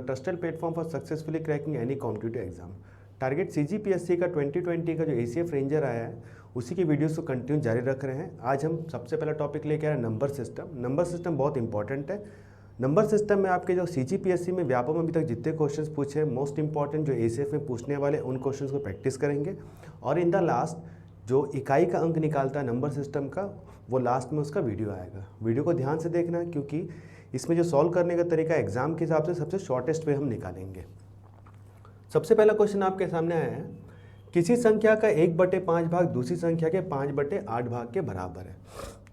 Trusted platform for successfully cracking any competitive exam. Target CGPSC का 2020 का जो ACF ranger आया है उसी की वीडियोस को कंटिन्यू जारी रख रहे हैं। आज हम सबसे पहला टॉपिक लेके आ रहे हैं नंबर सिस्टम। नंबर सिस्टम बहुत इंपॉर्टेंट है। नंबर सिस्टम में आपके जो CGPSC में व्यापक में अभी तक जितने क्वेश्चंस पूछे हैं, मोस्ट इंपॉर्टेंट जो ACF में पूछने वाले उन क्वेश्चंस को प्रैक्टिस करेंगे और इन द लास्ट जो इकाई का अंक निकालता है नंबर सिस्टम का, वो लास्ट में उसका वीडियो आएगा। वीडियो को ध्यान से देखना है क्योंकि इसमें जो सॉल्व करने का तरीका एग्जाम के हिसाब से सबसे शॉर्टेस्ट वे हम निकालेंगे। सबसे पहला क्वेश्चन आपके सामने आया है, किसी संख्या का 1/5 भाग दूसरी संख्या के 5/8 भाग के बराबर है।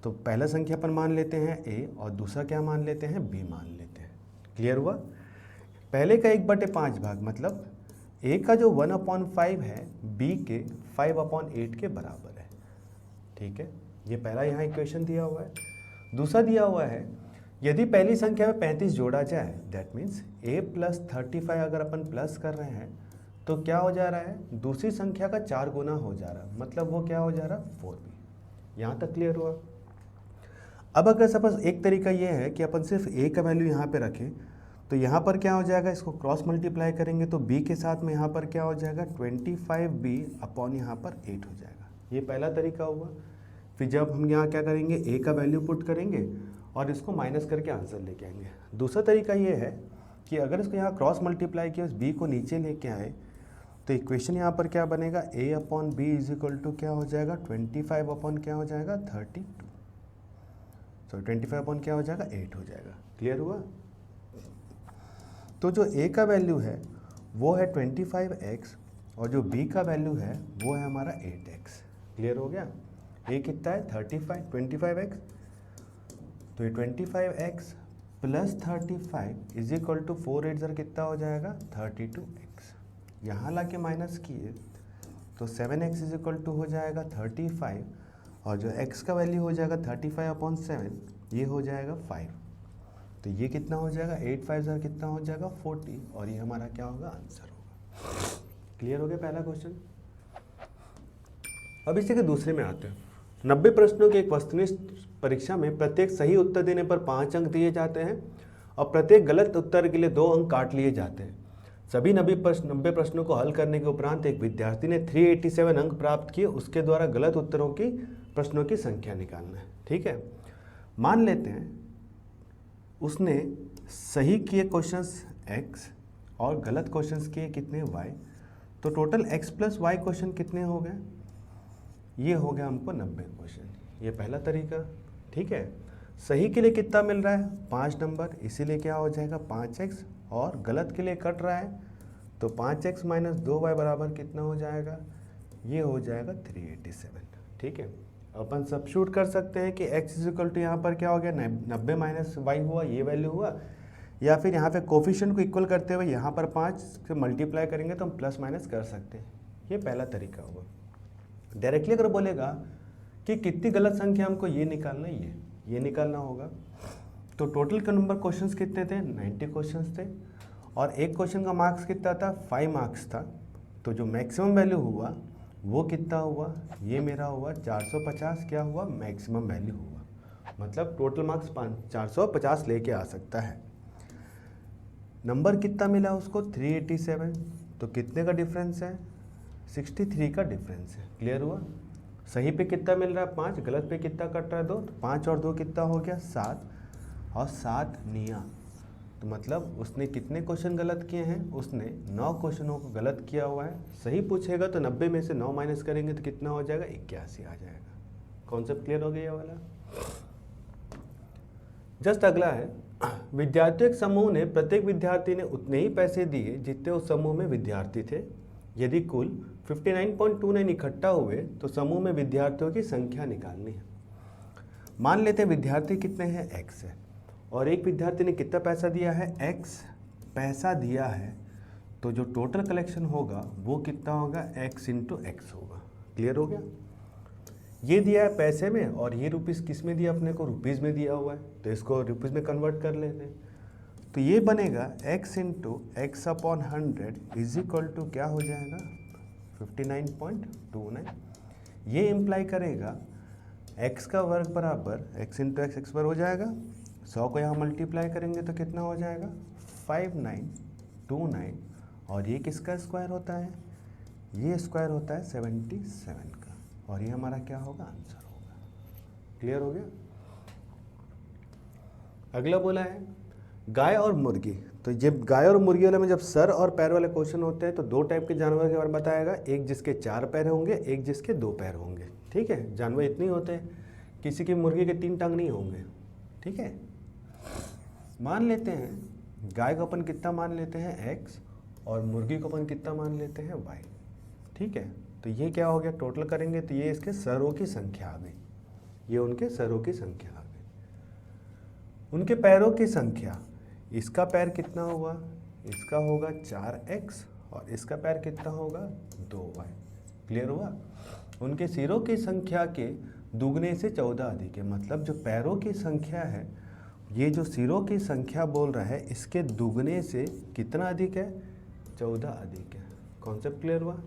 तो पहला संख्या पर मान लेते हैं A और दूसरा क्या मान लेते हैं, B मान लेते हैं। क्लियर हुआ? पहले का 1/5 भाग मतलब A का जो 1/5 है B के 5/8 के बराबर है। ठीक है, ये पहला यहाँ इक्वेशन दिया हुआ है। दूसरा दिया हुआ है, यदि पहली संख्या में 35 जोड़ा जाए, दैट मीन्स A + 35 अगर अपन प्लस कर रहे हैं तो क्या हो जा रहा है, दूसरी संख्या का 4 गुना हो जा रहा है, मतलब वो क्या हो जा रहा है, 4B। यहाँ तक क्लियर हुआ? अब अगर सपोज एक तरीका ये है कि अपन सिर्फ A का वैल्यू यहाँ पे रखें तो यहाँ पर क्या हो जाएगा, इसको क्रॉस मल्टीप्लाई करेंगे तो B के साथ में यहाँ पर क्या हो जाएगा, 25B अपॉन यहाँ पर 8 हो जाएगा। ये पहला तरीका हुआ। फिर जब हम यहाँ क्या करेंगे, A का वैल्यू पुट करेंगे और इसको माइनस करके आंसर लेके आएंगे। दूसरा तरीका ये है कि अगर इसको यहाँ क्रॉस मल्टीप्लाई किया, उस B को नीचे लेके आए तो इक्वेशन यहाँ पर क्या बनेगा, A/B = क्या हो जाएगा, 25 अपॉन क्या हो जाएगा, 32। सो 25 अपॉन क्या हो जाएगा, 8 हो जाएगा। क्लियर हुआ? तो जो A का वैल्यू है वो है 25x और जो B का वैल्यू है वो है हमारा 8x। क्लियर हो गया? A कितना है, 25x, तो ये 25x + 35 = 4 8 ज़र कितना हो जाएगा, 32x। यहाँ ला के माइनस किए तो 7x = हो जाएगा 35 और जो x का वैल्यू हो जाएगा 35/7, ये हो जाएगा 5। तो ये कितना हो जाएगा, 8 5 ज़र कितना हो जाएगा, 40 और ये हमारा क्या होगा, आंसर होगा। क्लियर हो गया पहला क्वेश्चन? अब इसी के दूसरे में आते हैं। 90 प्रश्नों की एक वस्तुनिष्ठ परीक्षा में प्रत्येक सही उत्तर देने पर 5 अंक दिए जाते हैं और प्रत्येक गलत उत्तर के लिए 2 अंक काट लिए जाते हैं। सभी 90 प्रश्नों को हल करने के उपरांत एक विद्यार्थी ने 387 अंक प्राप्त किए। उसके द्वारा गलत उत्तरों की प्रश्नों की संख्या निकालना है। ठीक है, मान लेते हैं उसने सही किए क्वेश्चंस x और गलत क्वेश्चंस किए कितने y, तो टोटल x + y क्वेश्चन कितने हो गए, ये हो गया हमको 90 क्वेश्चन। ये पहला तरीका। ठीक है, सही के लिए कितना मिल रहा है, 5 नंबर, इसीलिए क्या हो जाएगा 5x, और गलत के लिए कट रहा है तो 5x - 2y बराबर कितना हो जाएगा, ये हो जाएगा 387। ठीक है, अपन सब्स्टिट्यूट कर सकते हैं कि x = यहाँ पर क्या हो गया, 90 - y हुआ, ये वैल्यू हुआ, या फिर यहाँ पे कोफिशिएंट को इक्वल करते हुए यहाँ पर 5 से मल्टीप्लाई करेंगे तो हम प्लस माइनस कर सकते हैं। ये पहला तरीका हुआ। डायरेक्टली अगर बोलेगा कि कितनी गलत संख्या हमको ये निकालना है, ये निकालना होगा, तो टोटल का नंबर क्वेश्चंस कितने थे, 90 क्वेश्चंस थे और एक क्वेश्चन का मार्क्स कितना था, 5 मार्क्स था। तो जो मैक्सिमम वैल्यू हुआ वो कितना हुआ, ये मेरा हुआ 450, क्या हुआ, मैक्सिमम वैल्यू हुआ, मतलब टोटल मार्क्स 450 लेके आ सकता है। नंबर कितना मिला उसको, 387, तो कितने का डिफरेंस है, 63 का डिफरेंस है। क्लियर हुआ? सही पे कितना मिल रहा है, 5, गलत पे कितना कट रहा है, 2, तो 5 और 2 कितना हो गया, 7, और 7 निया, तो मतलब उसने कितने क्वेश्चन गलत किए हैं, उसने 9 क्वेश्चनों को गलत किया हुआ है। सही पूछेगा तो 90 में से 9 माइनस करेंगे तो कितना हो जाएगा, 81 आ जाएगा। कॉन्सेप्ट क्लियर हो गया ये वाला? जस्ट अगला है, विद्यार्थियों के समूह ने प्रत्येक विद्यार्थी ने उतने ही पैसे दिए जितने उस समूह में विद्यार्थी थे। यदि कुल 59.29 इकट्ठा हुए तो समूह में विद्यार्थियों की संख्या निकालनी है। मान लेते हैं विद्यार्थी कितने हैं, x है, और एक विद्यार्थी ने कितना पैसा दिया है, x पैसा दिया है, तो जो टोटल कलेक्शन होगा वो कितना होगा, x × x होगा। क्लियर हो गया? ये दिया है पैसे में और ये रुपीज़ किस में दिया, अपने को रुपीज़ में दिया हुआ है, तो इसको रुपीज़ में कन्वर्ट कर लेते हैं। तो ये बनेगा x × x/100 = क्या हो जाएगा, 59.29। ये इम्प्लाई करेगा x का वर्ग बराबर x × x, x वर्ग हो जाएगा, 100 को यहाँ मल्टीप्लाई करेंगे तो कितना हो जाएगा, 59 29 और ये किसका स्क्वायर होता है, ये स्क्वायर होता है 77 का, और ये हमारा क्या होगा, आंसर होगा। क्लियर हो गया। अगला बोला है गाय और मुर्गी। तो जब गाय और मुर्गी वाले में जब सर और पैर वाले क्वेश्चन होते हैं तो दो टाइप के जानवर के बारे में बताएगा, एक जिसके 4 पैर होंगे, एक जिसके 2 पैर होंगे। ठीक है, जानवर इतने ही होते हैं, किसी की मुर्गी के 3 टांग नहीं होंगे। ठीक है, मान लेते हैं गाय को अपन कितना मान लेते हैं x और मुर्गी को अपन कितना मान लेते हैं y। ठीक है, तो ये क्या हो गया, टोटल करेंगे तो ये इसके सरों की संख्या आ गई, ये उनके सरों की संख्या आ गई। उनके पैरों की संख्या, इसका पैर कितना होगा, इसका होगा 4x और इसका पैर कितना होगा 2y। क्लियर हुआ। उनके सिरों की संख्या के दुगने से 14 अधिक है, मतलब जो पैरों की संख्या है, ये जो सिरों की संख्या बोल रहा है, इसके दुगने से कितना अधिक है, 14 अधिक है। कॉन्सेप्ट क्लियर हुआ।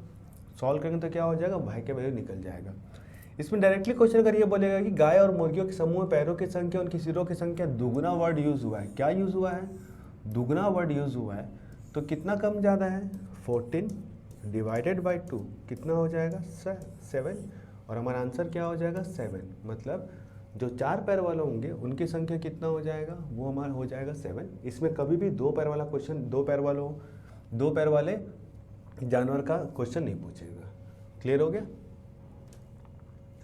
सॉल्व करेंगे तो क्या हो जाएगा, भाई के वैल्यू निकल जाएगा। इसमें डायरेक्टली क्वेश्चन अगर ये बोलेगा कि गाय और मुर्गियों के समूह में पैरों की संख्या, उनकी सिरों की संख्या, दुगना वर्ड यूज हुआ है। क्या यूज हुआ है, दुगना वर्ड यूज हुआ है। तो कितना कम ज़्यादा है, 14 डिवाइडेड बाई 2 कितना हो जाएगा, 7, और हमारा आंसर क्या हो जाएगा 7। मतलब जो 4 पैर वाले होंगे उनकी संख्या कितना हो जाएगा, वो हमारा हो जाएगा 7। इसमें कभी भी 2 पैर वाला क्वेश्चन, 2 पैर वाले जानवर का क्वेश्चन नहीं पूछेगा। क्लियर हो गया।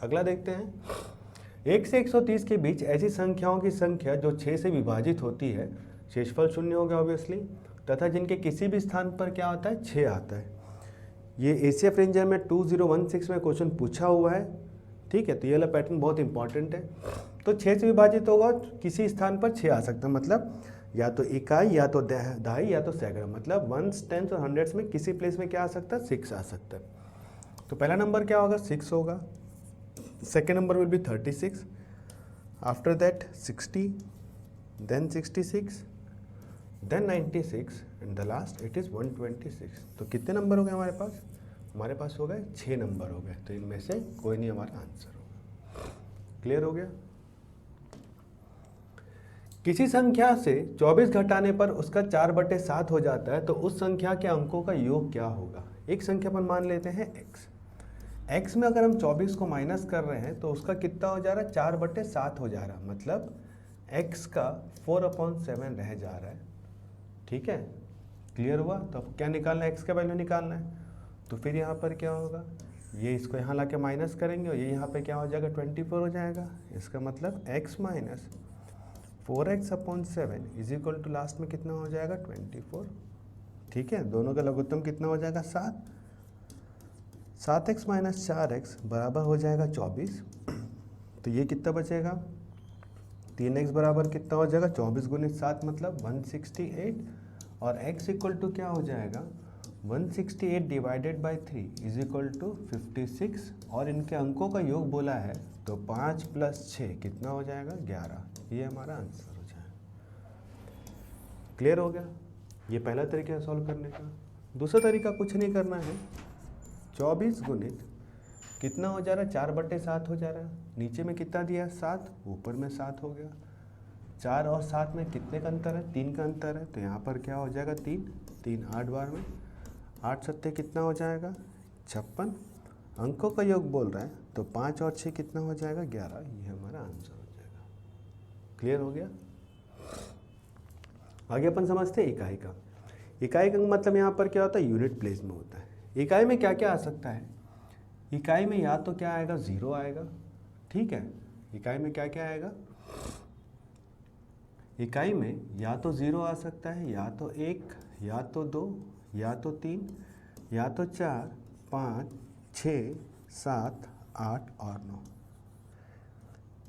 अगला देखते हैं 1 से 130 के बीच ऐसी संख्याओं की संख्या जो 6 से विभाजित होती है, शेषफल 0 हो गया ऑब्वियसली, तथा जिनके किसी भी स्थान पर क्या आता है, 6 आता है। ये एसीएफ रेंजर में 2016 में क्वेश्चन पूछा हुआ है। ठीक है, तो ये वाला पैटर्न बहुत इंपॉर्टेंट है। तो 6 से विभाजित होगा, किसी स्थान पर 6 आ सकता है, मतलब या तो इकाई, या तो दहाई, या तो सैकड़ा, मतलब 1s, 10s और 100s में किसी प्लेस में क्या आ सकता है, 6 आ सकता है। तो पहला नंबर क्या होगा, 6 होगा। Second number will be 36, after that 60, then 66, then 96 and the last it is 126। तो कितने नंबर हो गए हमारे पास, हमारे पास हो गए 6 नंबर हो गए। तो इनमें से कोई नहीं हमारा आंसर होगा। क्लियर हो गया। किसी संख्या से 24 घटाने पर उसका 4/7 हो जाता है, तो उस संख्या के अंकों का योग क्या होगा। एक संख्या पर मान लेते हैं x में अगर हम 24 को माइनस कर रहे हैं तो उसका कितना हो जा रहा है, 4/7 हो जा रहा है, मतलब x का 4/7 रह जा रहा है। ठीक है, क्लियर हुआ। तो अब क्या निकालना है, x का वैल्यू निकालना है। तो फिर यहाँ पर क्या होगा, ये इसको यहाँ ला के माइनस करेंगे और ये यहाँ पे क्या हो जाएगा, 24 हो जाएगा। इसका मतलब x minus 4x/7 is equal to last में कितना हो जाएगा, 24। ठीक है, दोनों का लघुत्तम कितना हो जाएगा, 7। 7x माइनस 4x बराबर हो जाएगा 24। तो ये कितना बचेगा, 3x बराबर कितना हो जाएगा, 24 गुणित 7 मतलब 168, और x इक्वल टू क्या हो जाएगा, 168 divided by 3 is equal to 56। और इनके अंकों का योग बोला है तो 5 + 6 कितना हो जाएगा, 11। ये हमारा आंसर हो जाएगा। क्लियर हो गया। ये पहला तरीका है सॉल्व करने का। दूसरा तरीका कुछ नहीं करना है, 24 गुणित कितना हो जा रहा है, 4/7 हो जा रहा है। नीचे में कितना दिया है, 7, ऊपर में 7 हो गया। 4 और 7 में कितने का अंतर है, 3 का अंतर है। तो यहाँ पर क्या हो जाएगा, 3 8 बार में 8 सत्ते कितना हो जाएगा, 56। अंकों का योग बोल रहा है तो 5 और 6 कितना हो जाएगा, 11। ये हमारा आंसर हो जाएगा। क्लियर हो गया। आगे अपन समझते हैं इकाई का। इकाई का मतलब यहाँ पर क्या होता है, यूनिट प्लेस में होता है। इकाई में क्या क्या आ सकता है, इकाई में या तो क्या आएगा, 0 आएगा। ठीक है, इकाई में क्या क्या आएगा, इकाई में या तो 0 आ सकता है, या तो 1, या तो 2, या तो 3, या तो 4, 5, 6, 7, 8 और 9।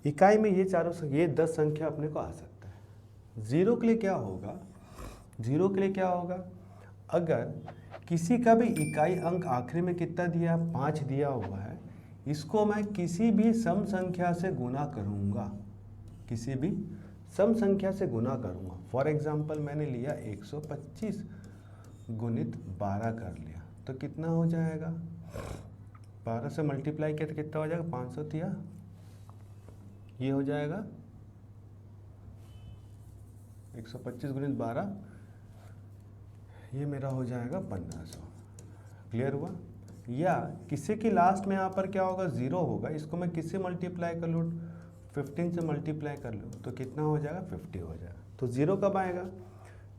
इकाई में ये 10 संख्या अपने को आ सकता है। 0 के लिए क्या होगा, 0 के लिए क्या होगा, अगर किसी का भी इकाई अंक आखिरी में कितना दिया, 5 दिया हुआ है, इसको मैं किसी भी सम संख्या से गुना करूँगा, किसी भी सम संख्या से गुना करूँगा। फॉर एग्जाम्पल मैंने लिया 125 गुणित 12 कर लिया, तो कितना हो जाएगा, 12 से मल्टीप्लाई किया तो कितना हो जाएगा, 500 दिया, ये हो जाएगा 125 गुणित 12, ये मेरा हो जाएगा 1500। क्लियर हुआ? या किसी की लास्ट में यहाँ पर क्या होगा, 0 होगा, इसको मैं किससे मल्टीप्लाई कर लूँ, 15 से मल्टीप्लाई कर लूँ तो कितना हो जाएगा, 50 हो जाएगा। तो 0 कब आएगा,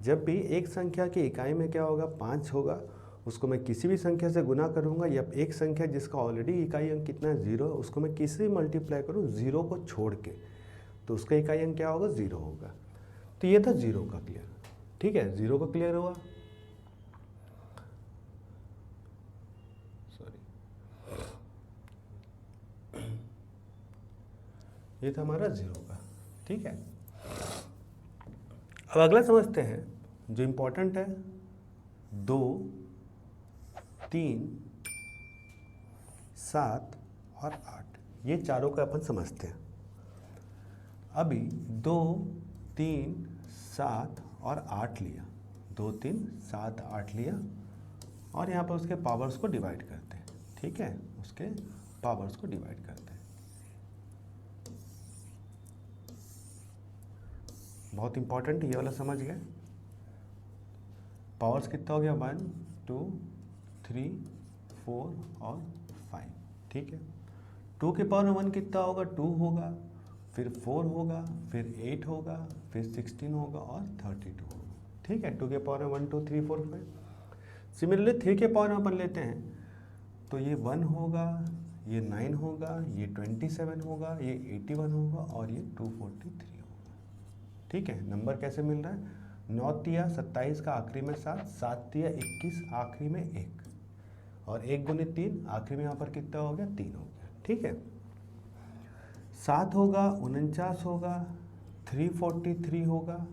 जब भी एक संख्या की इकाई में क्या होगा, 5 होगा, उसको मैं किसी भी संख्या से गुना करूँगा, या एक संख्या जिसका ऑलरेडी इकाई अंक कितना है, 0 है, उसको मैं किसी मल्टीप्लाई करूँ 0 को छोड़ के, तो उसका इकाई अंक क्या होगा, 0 होगा। तो ये था 0 का क्लियर। ठीक है, 0 का क्लियर हुआ। ये था हमारा 0 का। ठीक है, अब अगला समझते हैं जो इम्पोर्टेंट है, 2, 3, 7 और 8, ये चारों का अपन समझते हैं। अभी 2, 3, 7 और 8 लिया, 2, 3, 7, 8 लिया, और यहाँ पर उसके पावर्स को डिवाइड करते हैं। ठीक है, उसके पावर्स को डिवाइड करते हैं। बहुत इंपॉर्टेंट ये वाला समझ गए। पावर्स कितना हो गया, 1, 2, 3, 4 और 5। ठीक है, 2 के पावर में 1 कितना होगा, 2 होगा, फिर 4 होगा, फिर 8 होगा, फिर 16 होगा और 32 होगा। ठीक है, 2 के पावर में 1, 2, 3, 4, 5। सिमिलरली 3 के पावर में अपन लेते हैं तो ये 1 होगा, ये 9 होगा, ये 27 होगा, ये 81 होगा और ये 243 होगा। ठीक है, नंबर कैसे मिल रहा है, 9 तिया 27 का आखिरी में 7, 7 तिया 21 आखिरी में 1, और 1 गुणित 3 आखिरी में यहाँ पर कितना हो गया, 3 हो गया। ठीक है, 7 होगा, 49 होगा, 343 होगा,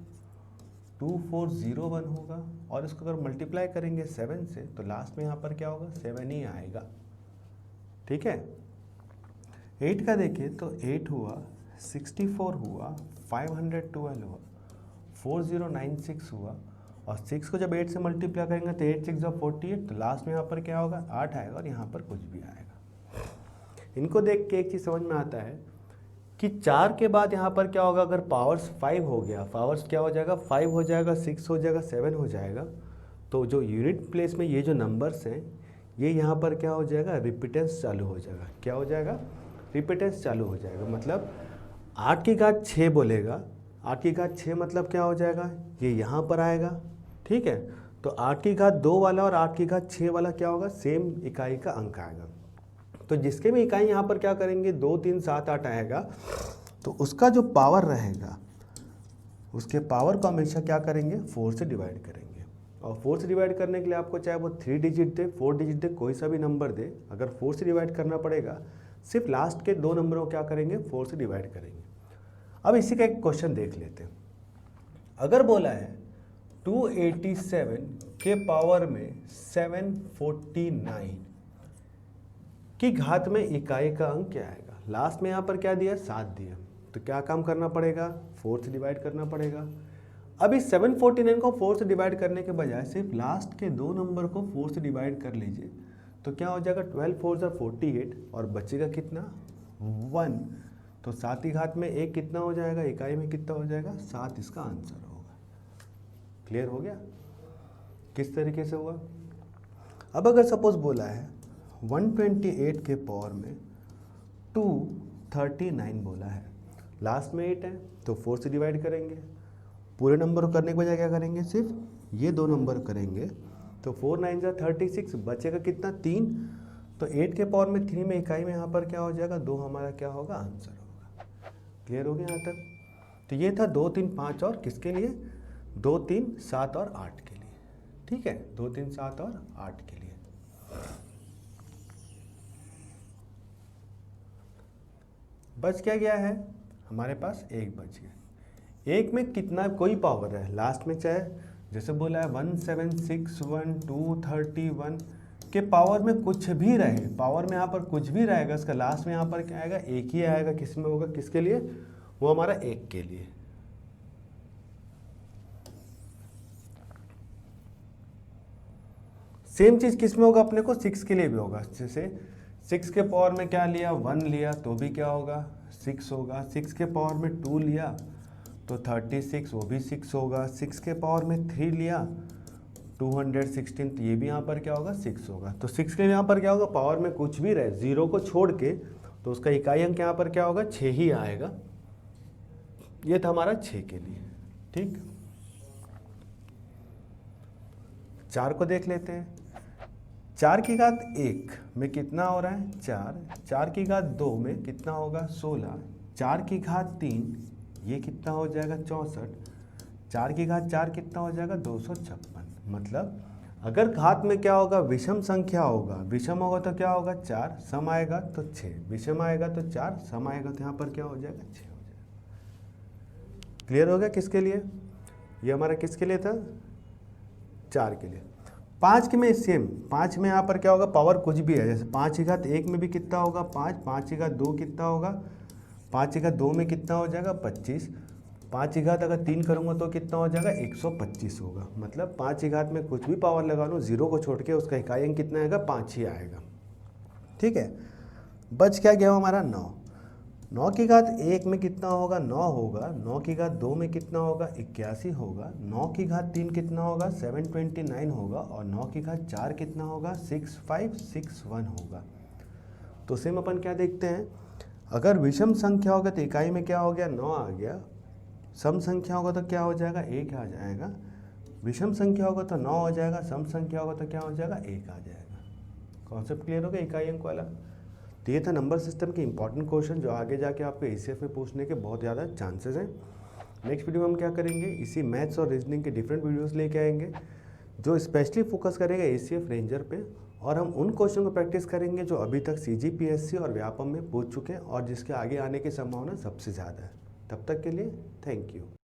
2401 होगा, और इसको अगर मल्टीप्लाई करेंगे 7 से तो लास्ट में यहाँ पर क्या होगा, 7 ही आएगा। ठीक है, 8 का देखिए तो 8 हुआ, 64 हुआ, 512 हुआ, 4096 हुआ, और 6 को जब 8 से मल्टीप्लाई करेंगे तो 8 6 48, तो लास्ट में यहाँ पर क्या होगा, 8 आएगा, और यहाँ पर कुछ भी आएगा। इनको देख के एक चीज़ समझ में आता है कि 4 के बाद यहाँ पर क्या होगा, अगर पावर्स 5 हो गया, पावर्स क्या हो जाएगा, 5 हो जाएगा, 6 हो जाएगा, 7 हो जाएगा, तो जो यूनिट प्लेस में ये जो नंबर्स हैं ये यहाँ पर क्या हो जाएगा, रिपीटेंस चालू हो जाएगा। क्या हो जाएगा, रिपीटेंस चालू हो जाएगा। मतलब 8 की घात 6 बोलेगा, 8 की घात 6 मतलब क्या हो जाएगा, ये यहाँ पर आएगा। ठीक है, तो 8 की घात 2 वाला और 8 की घात 6 वाला क्या होगा, सेम इकाई का अंक आएगा। तो जिसके भी इकाई यहाँ पर क्या करेंगे, 2, 3, 7, 8 आएगा, तो उसका जो पावर रहेगा, उसके पावर को हमेशा क्या करेंगे, 4 से डिवाइड करेंगे। और 4 से डिवाइड करने के लिए आपको चाहे वो 3 डिजिट दे, 4 डिजिट दे, कोई सा भी नंबर दे, अगर 4 से डिवाइड करना पड़ेगा, सिर्फ लास्ट के 2 नंबरों को क्या करेंगे, 4 से डिवाइड करेंगे। अब इसी का एक क्वेश्चन देख लेते हैं। अगर बोला है 287 के पावर में 749 की घात में इकाई का अंक क्या आएगा, लास्ट में यहाँ पर क्या दिया, 7 दिया, तो क्या काम करना पड़ेगा, 4 से डिवाइड करना पड़ेगा। अब इस 749 को 4 से डिवाइड करने के बजाय सिर्फ लास्ट के 2 नंबर को 4 से डिवाइड कर लीजिए, तो क्या हो जाएगा, 12 4 48, और बचेगा कितना, 1। तो 7 की घात में 1 कितना हो जाएगा, इकाई में कितना हो जाएगा, 7 इसका आंसर होगा। क्लियर हो गया किस तरीके से हुआ। अब अगर सपोज बोला है 128 के पावर में 239 बोला है, लास्ट में 8 है, तो 4 से डिवाइड करेंगे, पूरे नंबर को करने के बजाय क्या करेंगे, सिर्फ ये 2 नंबर करेंगे, तो 4 9 जा 36, बचेगा कितना, 3। तो 8 के पावर में 3 में इकाई में यहाँ पर क्या हो जाएगा, 2 हमारा क्या होगा, आंसर होगा। क्लियर हो गया यहाँ तक। तो ये था 2 3 5 और किसके लिए, 2 3 7 और 8 के लिए। ठीक है, 2 3 7 और 8 के लिए। बच क्या गया है, हमारे पास 1 बच गया। 1 में कितना, कोई पावर है लास्ट में, चाहे जैसे बोला है 1761 231 के पावर में कुछ भी रहे, पावर में यहाँ पर कुछ भी रहेगा, इसका लास्ट में यहाँ पर क्या आएगा, 1 ही आएगा। किस में होगा, किसके लिए, वो हमारा 1 के लिए। सेम चीज किस में होगा, अपने को 6 के लिए भी होगा। जैसे 6 के पावर में क्या लिया, 1 लिया, तो भी क्या होगा, 6 होगा। 6 के पावर में 2 लिया तो 36, वो भी 6 होगा। 6 के पावर में 3 लिया 216, तो ये भी यहाँ पर क्या होगा 6 होगा। तो 6 के यहाँ पर क्या होगा, पावर में कुछ भी रहे 0 को छोड़ के, तो उसका इकाई अंक यहाँ पर क्या होगा 6 ही आएगा। ये था हमारा 6 के लिए। ठीक, 4 को देख लेते हैं। 4 की घात 1 में कितना हो रहा है 4, 4 की घात 2 में कितना होगा 16, 4 की घात 3 ये कितना हो जाएगा 64, 4 की घात 4 कितना हो जाएगा 256। मतलब अगर घात में क्या होगा विषम संख्या होगा, विषम होगा तो क्या होगा 4, सम आएगा तो 6, विषम आएगा तो 4, सम आएगा तो यहाँ पर क्या हो जाएगा 6 हो जाएगा। क्लियर हो गया किसके लिए, ये हमारा किसके लिए था 4 के लिए। 5 के में सेम, 5 में यहाँ पर क्या होगा पावर कुछ भी है, जैसे 5 की घात 1 में भी कितना होगा 5, 5 की घात 2 कितना होगा, 5 की घात 2 में कितना हो जाएगा 25, 5 की घात अगर 3 करूँगा तो कितना हो जाएगा 125 होगा। मतलब 5 की घात में कुछ भी पावर लगा लो 0 को छोड़ के उसका इकाई अंक कितना आएगा 5 ही आएगा। ठीक है, बच क्या गया हमारा 9, 9 की घात 1 में कितना होगा 9 होगा, 9 की घात 2 में कितना होगा 81 होगा, 9 की घात 3 कितना होगा 729 होगा, और 9 की घात 4 कितना होगा 6561 होगा। तो सेम अपन क्या देखते हैं, अगर विषम संख्या होगा तो इकाई में क्या हो गया 9 आ गया, सम संख्या होगा तो क्या हो जाएगा 1 आ जाएगा, विषम संख्या होगा तो 9 हो जाएगा, सम संख्या होगा तो क्या हो जाएगा 1 आ जाएगा। कॉन्सेप्ट क्लियर हो गया इकाई अंक वाला। तो ये था नंबर सिस्टम के इंपॉर्टेंट क्वेश्चन जो आगे जाके आपको एसीएफ में पूछने के बहुत ज़्यादा चांसेस हैं। नेक्स्ट वीडियो में हम क्या करेंगे, इसी मैथ्स और रीजनिंग के डिफरेंट वीडियोस लेके आएंगे जो स्पेशली फोकस करेगा एसीएफ रेंजर पे, और हम उन क्वेश्चन को प्रैक्टिस करेंगे जो अभी तक सीजीपीएससी और व्यापम में पूछ चुके हैं और जिसके आगे आने की संभावना सबसे ज़्यादा है। तब तक के लिए थैंक यू।